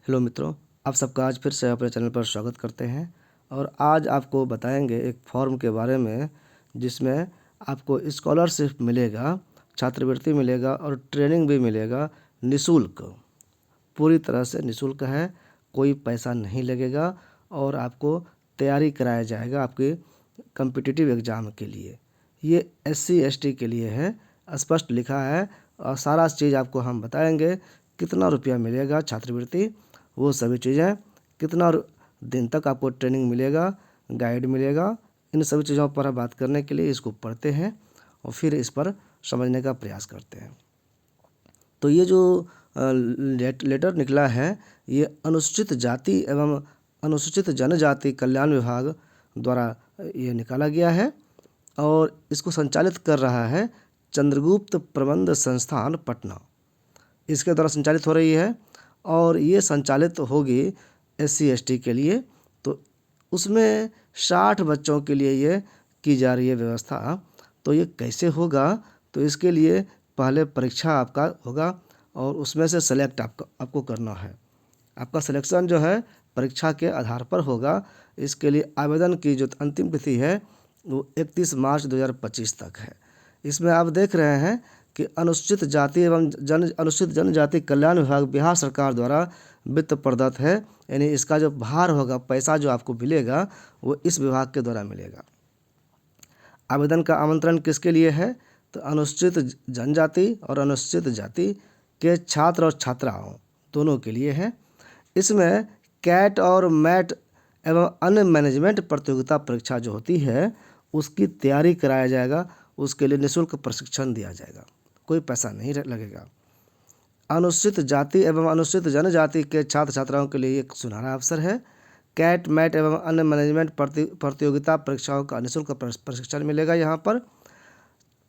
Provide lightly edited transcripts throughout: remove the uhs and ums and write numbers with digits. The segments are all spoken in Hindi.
हेलो मित्रों, आप सबका आज फिर से अपने चैनल पर स्वागत करते हैं। और आज आपको बताएंगे एक फॉर्म के बारे में जिसमें आपको स्कॉलरशिप मिलेगा, छात्रवृत्ति मिलेगा और ट्रेनिंग भी मिलेगा निःशुल्क। पूरी तरह से निःशुल्क है, कोई पैसा नहीं लगेगा और आपको तैयारी कराया जाएगा आपके कॉम्पिटिटिव एग्ज़ाम के लिए। ये SC ST के लिए है, स्पष्ट लिखा है और सारा चीज़ आपको हम बताएंगे। कितना रुपया मिलेगा छात्रवृत्ति, वो सभी चीज़ें, कितना दिन तक आपको ट्रेनिंग मिलेगा, गाइड मिलेगा, इन सभी चीज़ों पर बात करने के लिए इसको पढ़ते हैं और फिर इस पर समझने का प्रयास करते हैं। तो ये जो लेटर निकला है, ये अनुसूचित जाति एवं अनुसूचित जनजाति कल्याण विभाग द्वारा ये निकाला गया है और इसको संचालित कर रहा है चंद्रगुप्त प्रबंध संस्थान पटना, इसके द्वारा संचालित हो रही है। और ये संचालित होगी SC ST के लिए, तो उसमें 60 बच्चों के लिए ये की जा रही है व्यवस्था। तो ये कैसे होगा, तो इसके लिए पहले परीक्षा आपका होगा और उसमें से सेलेक्ट आपको करना है। आपका सिलेक्शन जो है परीक्षा के आधार पर होगा। इसके लिए आवेदन की जो अंतिम तिथि है वो 31 मार्च 2025 तक है। इसमें आप देख रहे हैं कि अनुसूचित जाति एवं अनुसूचित जनजाति कल्याण विभाग बिहार सरकार द्वारा वित्त प्रदत्त है, यानी इसका जो भार होगा, पैसा जो आपको मिलेगा वो इस विभाग के द्वारा मिलेगा। आवेदन का आमंत्रण किसके लिए है, तो अनुसूचित जनजाति और अनुसूचित जाति के छात्र और छात्राओं दोनों के लिए है। इसमें कैट और मैट एवं अन्य मैनेजमेंट प्रतियोगिता परीक्षा जो होती है उसकी तैयारी कराया जाएगा। उसके लिए निःशुल्क प्रशिक्षण दिया जाएगा, कोई पैसा नहीं लगेगा। अनुसूचित जाति एवं अनुसूचित जनजाति के छात्र छात्राओं के लिए एक सुनहरा अवसर है। कैट मैट एवं अन्य मैनेजमेंट प्रतियोगिता परीक्षाओं का निःशुल्क प्रशिक्षण मिलेगा। यहाँ पर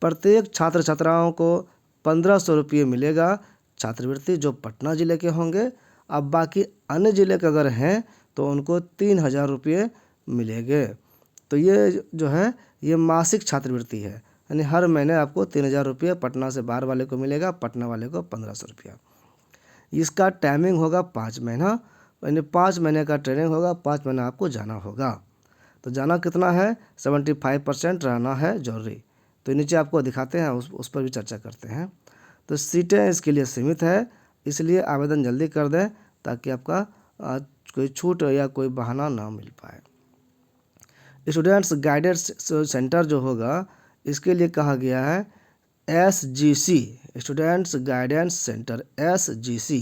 प्रत्येक छात्र छात्राओं को 1500 रुपये मिलेगा छात्रवृत्ति, जो पटना ज़िले के होंगे। अब बाकी अन्य ज़िले के अगर हैं तो उनको 3000 रुपये मिलेंगे। तो ये जो है ये मासिक छात्रवृत्ति है, यानी हर महीने आपको 3000 रुपये पटना से बाहर वाले को मिलेगा, पटना वाले को 1500 रुपया। इसका टाइमिंग होगा 5 महीना, यानी 5 महीने का ट्रेनिंग होगा, 5 महीना आपको जाना होगा। तो जाना कितना है, 75% रहना है जरूरी। तो नीचे आपको दिखाते हैं, उस पर भी चर्चा करते हैं। तो सीटें इसके लिए सीमित है, इसलिए आवेदन जल्दी कर दें ताकि आपका कोई छूट या कोई बहाना ना मिल पाए। स्टूडेंट्स गाइडेंस सेंटर जो होगा इसके लिए कहा गया है SGC, students guidance centre SGC,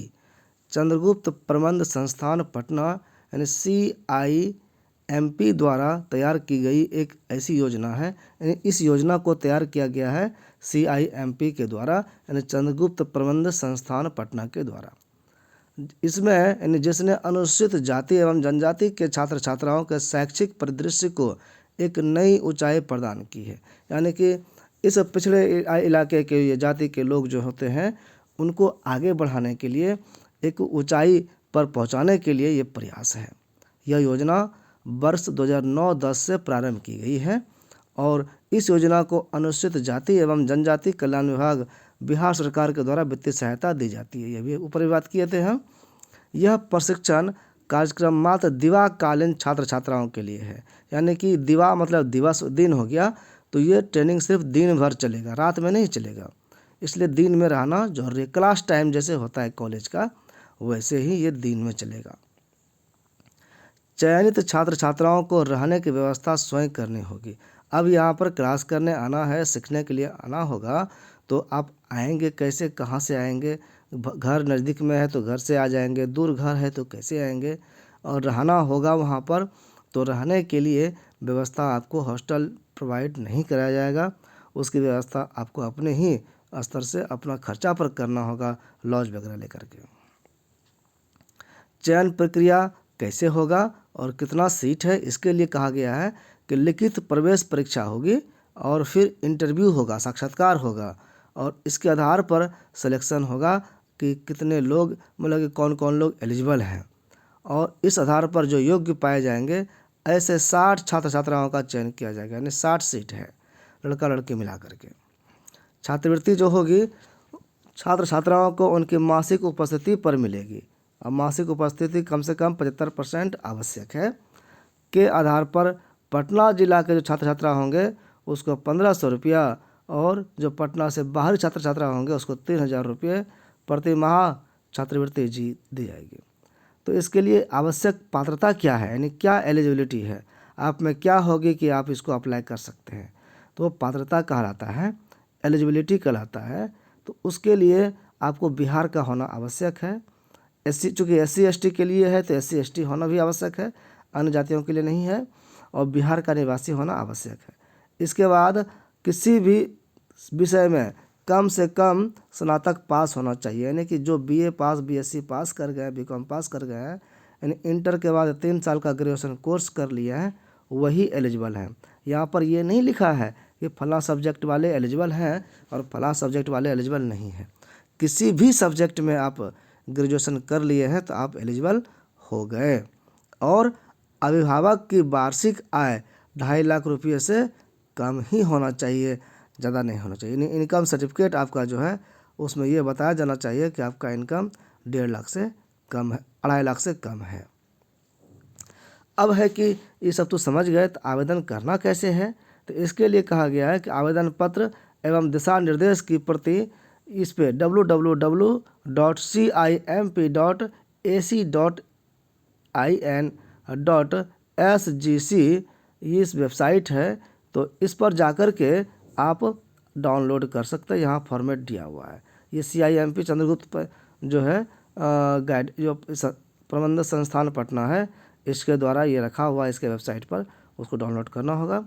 Chandragupta प्रबंध संस्थान पटना यानी CIMP द्वारा तैयार की गई एक ऐसी योजना है। यानी इस योजना को तैयार किया गया है CIMP के द्वारा, यानी चंद्रगुप्त प्रबंध संस्थान पटना के द्वारा। इसमें यानी जिसने अनुसूचित जाति एवं जनजाति के छात्र छात्राओं के शैक्षिक परिदृश्य को एक नई ऊंचाई प्रदान की है। यानी कि इस पिछड़े इलाके के ये जाति के लोग जो होते हैं उनको आगे बढ़ाने के लिए, एक ऊंचाई पर पहुंचाने के लिए ये प्रयास है। यह योजना वर्ष 2009-10 से प्रारंभ की गई है और इस योजना को अनुसूचित जाति एवं जनजाति कल्याण विभाग बिहार सरकार के द्वारा वित्तीय सहायता दी जाती है। यह भी ऊपर भी बात किए थे हम। यह प्रशिक्षण कार्यक्रम मात्र दिवाकालीन छात्र छात्राओं के लिए है, यानी कि दिवा मतलब दिवस दिन हो गया, तो ये ट्रेनिंग सिर्फ दिन भर चलेगा, रात में नहीं चलेगा। इसलिए दिन में रहना जरूरी है। क्लास टाइम जैसे होता है कॉलेज का, वैसे ही ये दिन में चलेगा। चयनित छात्र छात्राओं को रहने की व्यवस्था स्वयं करनी होगी। अब यहाँ पर क्लास करने आना है, सीखने के लिए आना होगा, तो आप आएंगे कैसे, कहाँ से आएंगे? घर नज़दीक में है तो घर से आ जाएंगे, दूर घर है तो कैसे आएंगे? और रहना होगा वहाँ पर, तो रहने के लिए व्यवस्था आपको हॉस्टल प्रोवाइड नहीं कराया जाएगा। उसकी व्यवस्था आपको अपने ही स्तर से अपना खर्चा पर करना होगा, लॉज वगैरह लेकर के। चयन प्रक्रिया कैसे होगा और कितना सीट है, इसके लिए कहा गया है कि लिखित प्रवेश परीक्षा होगी और फिर इंटरव्यू होगा, साक्षात्कार होगा, और इसके आधार पर सिलेक्शन होगा कि कितने लोग, मतलब कि कौन कौन लोग एलिजिबल हैं। और इस आधार पर जो योग्य पाए जाएंगे, ऐसे 60 छात्र छात्राओं का चयन किया जाएगा, यानी 60 सीट है लड़का लड़की मिला करके। छात्रवृत्ति जो होगी छात्र छात्राओं को उनकी मासिक उपस्थिति पर मिलेगी और मासिक उपस्थिति कम से कम 75% आवश्यक है के आधार पर पटना जिला के जो छात्र छात्रा होंगे उसको 1500 रुपया और जो पटना से बाहरी छात्र छात्रा होंगे उसको 3000 रुपये प्रति माह छात्रवृत्ति जी दी जाएगी। तो इसके लिए आवश्यक पात्रता क्या है, यानी क्या एलिजिबिलिटी है, आप में क्या होगी कि आप इसको अप्लाई कर सकते हैं, तो वो पात्रता कहलाता है, एलिजिबिलिटी कहलाता है। तो उसके लिए आपको बिहार का होना आवश्यक है। चूँकि SC ST के लिए है तो SC ST होना भी आवश्यक है, अन्य जातियों के लिए नहीं है, और बिहार का निवासी होना आवश्यक है। इसके बाद किसी भी विषय में कम से कम स्नातक पास होना चाहिए, यानी कि जो BA पास, BSc पास कर गए, BCom पास कर गए हैं, यानी इंटर के बाद 3 साल का ग्रेजुएशन कोर्स कर लिया है, वही एलिजिबल है। यहाँ पर ये नहीं लिखा है कि फला सब्जेक्ट वाले एलिजिबल हैं और फला सब्जेक्ट वाले एलिजिबल नहीं हैं। किसी भी सब्जेक्ट में आप ग्रेजुएशन कर लिए हैं तो आप एलिजिबल हो गए। और अभिभावक की वार्षिक आय 2.5 लाख रुपये से कम ही होना चाहिए, ज़्यादा नहीं होना चाहिए। इनकम सर्टिफिकेट आपका जो है उसमें ये बताया जाना चाहिए कि आपका इनकम 1.5 लाख से कम है, 2.5 लाख से कम है। अब है कि ये सब तो समझ गए, तो आवेदन करना कैसे है, तो इसके लिए कहा गया है कि आवेदन पत्र एवं दिशा निर्देश की प्रति इस पे www.cimp.ac.in.sgc इस वेबसाइट है, तो इस पर जाकर के आप डाउनलोड कर सकते हैं। यहाँ फॉर्मेट दिया हुआ है। ये CIMP चंद्रगुप्त पर जो है गाइड जो प्रबंध संस्थान पटना है, इसके द्वारा ये रखा हुआ है इसके वेबसाइट पर, उसको डाउनलोड करना होगा।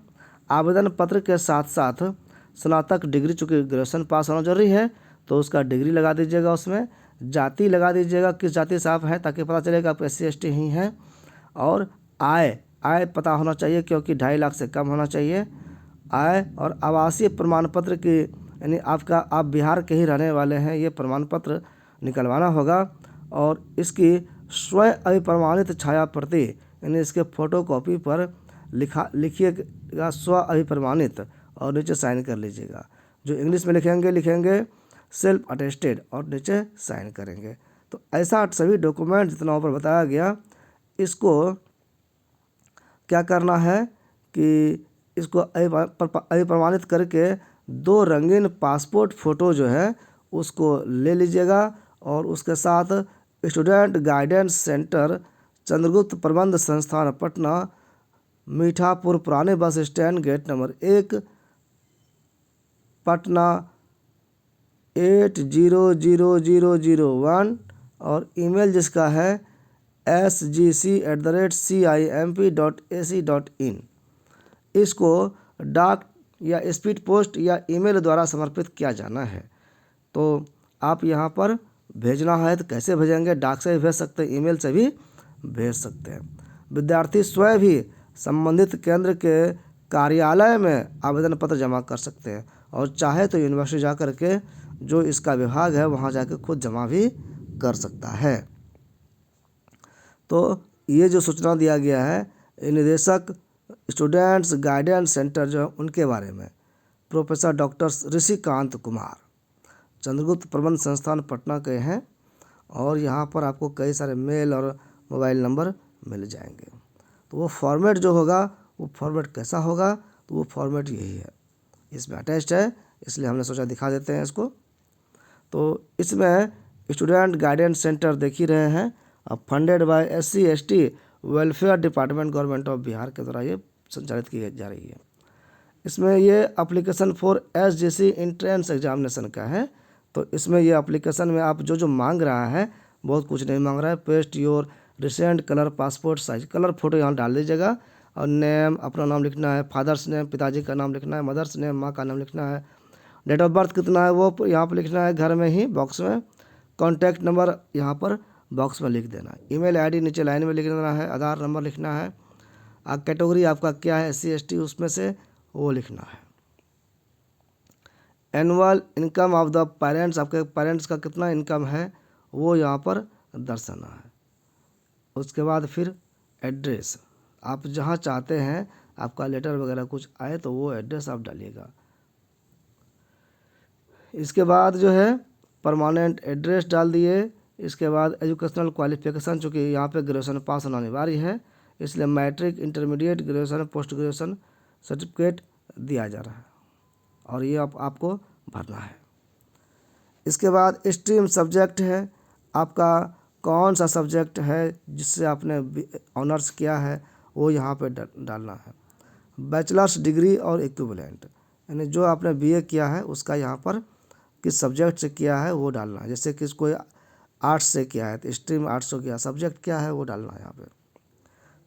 आवेदन पत्र के साथ साथ स्नातक डिग्री, चूँकि ग्रेजुएशन पास होना जरूरी है तो उसका डिग्री लगा दीजिएगा, उसमें जाति लगा दीजिएगा किस जाति से आप हैं, ताकि पता चलेगा आप SC ST ही हैं। और आय पता होना चाहिए, क्योंकि 2.5 लाख से कम होना चाहिए आय। और आवासीय प्रमाण पत्र की, यानी आप बिहार के ही रहने वाले हैं, ये प्रमाण पत्र निकलवाना होगा। और इसकी स्वयं अभिप्रमाणित छाया प्रति, यानी इसके फोटोकॉपी पर लिखिएगा स्व अभिप्रमाणित और नीचे साइन कर लीजिएगा। जो इंग्लिश में लिखेंगे सेल्फ अटेस्टेड और नीचे साइन करेंगे। तो ऐसा सभी डॉक्यूमेंट जितना ऊपर बताया गया, इसको क्या करना है कि इसको अभिप्रमाणित करके 2 रंगीन पासपोर्ट फ़ोटो जो है उसको ले लीजिएगा। और उसके साथ स्टूडेंट गाइडेंस सेंटर चंद्रगुप्त प्रबंध संस्थान पटना, मीठापुर पुराने bus stand, gate number 1, Patna 800001, और ईमेल जिसका है sgc@cimp.ac.in। इसको डाक या स्पीड पोस्ट या ईमेल द्वारा समर्पित किया जाना है। तो आप यहाँ पर भेजना है तो कैसे भेजेंगे, डाक से भी भेज सकते हैं, ईमेल से भी भेज सकते हैं। विद्यार्थी स्वयं भी संबंधित केंद्र के कार्यालय में आवेदन पत्र जमा कर सकते हैं, और चाहे तो यूनिवर्सिटी जा कर के जो इसका विभाग है वहाँ जाकर खुद जमा भी कर सकता है। तो ये जो सूचना दिया गया है, निदेशक स्टूडेंट्स गाइडेंस सेंटर जो उनके बारे में प्रोफेसर डॉक्टर ऋषिकांत कुमार चंद्रगुप्त प्रबंध संस्थान पटना के हैं। और यहाँ पर आपको कई सारे मेल और मोबाइल नंबर मिल जाएंगे। तो वो फॉर्मेट जो होगा, वो फॉर्मेट कैसा होगा, तो वो फॉर्मेट यही है, इसमें अटैच्ड है, इसलिए हमने सोचा दिखा देते हैं इसको। तो इसमें स्टूडेंट गाइडेंस सेंटर देख ही रहे हैं, अब funded by SC ST welfare department government of Bihar के द्वारा ये संचालित की जा रही है। इसमें ये application for SGC entrance examination का है। तो इसमें ये एप्लीकेशन में आप जो मांग रहा है, बहुत कुछ नहीं मांग रहा है। Paste your recent colour passport size colour photo यहाँ डाल दीजिएगा, और नेम अपना नाम लिखना है, फादर्स नेम पिताजी का नाम लिखना है, मदर्स नेम माँ का नाम लिखना है, डेट ऑफ बर्थ कितना है वो यहाँ पर लिखना है घर में ही बॉक्स में, कॉन्टैक्ट नंबर यहाँ पर बॉक्स में लिख देना है, ईमेल ID नीचे लाइन में लिख देना है, आधार नंबर लिखना है, कैटेगरी आपका क्या है SC ST उसमें से वो लिखना है। Annual income of the parents, आपके पेरेंट्स का कितना इनकम है वो यहाँ पर दर्शाना है। उसके बाद फिर एड्रेस, आप जहाँ चाहते हैं आपका लेटर वगैरह कुछ आए तो वो एड्रेस आप डालिएगा। इसके बाद जो है परमानेंट एड्रेस डाल दिए, इसके बाद एजुकेशनल क्वालिफिकेशन, चूँकि यहाँ पे ग्रेजुएशन पास होना अनिवार्य है, इसलिए matric, intermediate, graduation, post graduation certificate दिया जा रहा है और ये आपको भरना है। इसके बाद स्ट्रीम सब्जेक्ट है, आपका कौन सा सब्जेक्ट है जिससे आपने ऑनर्स किया है वो यहाँ पे डालना है। बैचलर्स डिग्री और इक्विवेलेंट, यानी जो आपने बीए किया है उसका यहाँ पर किस सब्जेक्ट से किया है वो डालना है। जैसे कि कोई आर्ट्स से किया है तो स्ट्रीम आर्ट्स से किया, सब्जेक्ट क्या है वो डालना है यहाँ पे।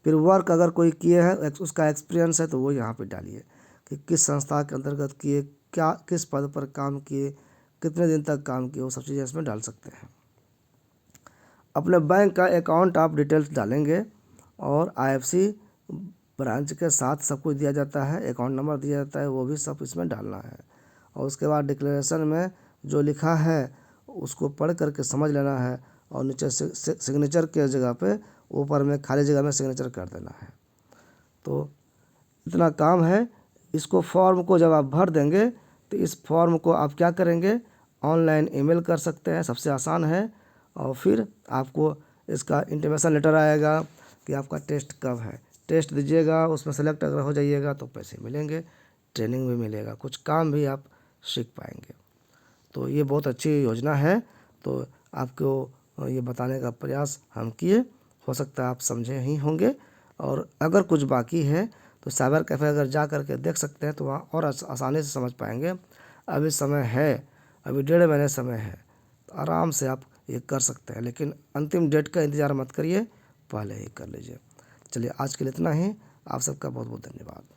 फिर वर्क अगर कोई किए हैं उसका एक्सपीरियंस है तो वो यहाँ पे डालिए कि किस संस्था के अंतर्गत किए, क्या किस पद पर काम किए, कितने दिन तक काम किए, वो सब चीज़ें इसमें डाल सकते हैं। अपने बैंक का अकाउंट आप डिटेल्स डालेंगे और आईएफएससी ब्रांच के साथ सब कुछ दिया जाता है, अकाउंट नंबर दिया जाता है, वो भी सब इसमें डालना है। और उसके बाद डिक्लेरेशन में जो लिखा है उसको पढ़ करके समझ लेना है और नीचे सिग्नेचर के जगह पे ऊपर में खाली जगह में सिग्नेचर कर देना है। तो इतना काम है। इसको फॉर्म को जब आप भर देंगे तो इस फॉर्म को आप क्या करेंगे, ऑनलाइन ईमेल कर सकते हैं, सबसे आसान है। और फिर आपको इसका इंटीमेशन लेटर आएगा कि आपका टेस्ट कब है, टेस्ट दीजिएगा, उसमें सेलेक्ट अगर हो जाइएगा तो पैसे मिलेंगे, ट्रेनिंग भी मिलेगा, कुछ काम भी आप सीख पाएंगे। तो ये बहुत अच्छी योजना है, तो आपको ये बताने का प्रयास हम किए, हो सकता है आप समझे ही होंगे। और अगर कुछ बाकी है तो साइबर कैफ़े अगर जा करके देख सकते हैं तो वहाँ और आसानी से समझ पाएंगे। अभी समय है, अभी 1.5 महीने समय है, तो आराम से आप ये कर सकते हैं, लेकिन अंतिम डेट का इंतज़ार मत करिए, पहले ही कर लीजिए। चलिए आज के लिए इतना ही। आप सबका बहुत बहुत धन्यवाद।